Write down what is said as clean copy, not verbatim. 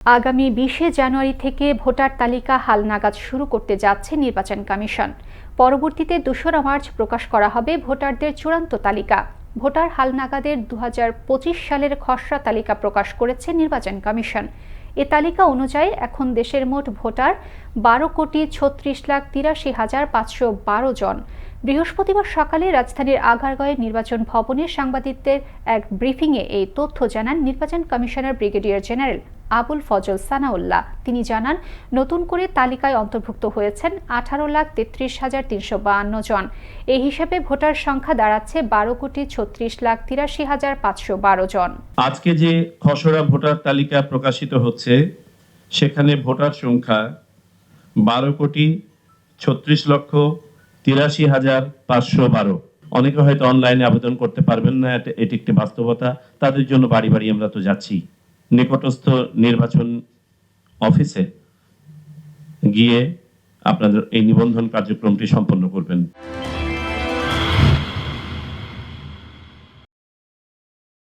আগামী ২০শে জানুয়ারি থেকে ভোটার তালিকা হালনাগাদ শুরু করতে যাচ্ছে নির্বাচন কমিশন। পরবর্তীতে ২রা মার্চ প্রকাশ করা হবে ভোটারদের চূড়ান্ত তালিকা। ভোটার হালনাগাদের ২০২৫ সালের খসড়া তালিকা প্রকাশ করেছে নির্বাচন কমিশন। এ তালিকা অনুযায়ী এখন দেশের মোট ভোটার ১২,৩৬,৮৩,৫১২ জন। বৃহস্পতিবার সকালে রাজধানীর আগারগাঁওয়ের নির্বাচন ভবনে সাংবাদিকদের এক ব্রিফিংয়ে এই তথ্য জানান নির্বাচন commissioner brigadier general Abul Fazal Sanaullah. তিনি জানান, নতুন করে তালিকায় অন্তর্ভুক্ত হয়েছেন ১৮,৩৩,৩৫২ জন। এই হিসেবে ভোটার সংখ্যা দাঁড়াচ্ছে ১২,৩৬,৮৩,৫১২ জন। আজকে যে খসড়া ভোটার তালিকা প্রকাশিত হচ্ছে সেখানে ভোটার সংখ্যা ১২,৩৬,৮৩,৫১২। অনেকে হয়তো অনলাইনে আবেদন করতে পারবেন না, এটি একটি বাস্তবতা। তাদের জন্য বাড়ি বাড়ি আমরা তো যাচ্ছি, নিকটস্থ নির্বাচন অফিসে গিয়ে আপনাদের এই নিবন্ধন কার্যক্রমটি সম্পন্ন করবেন।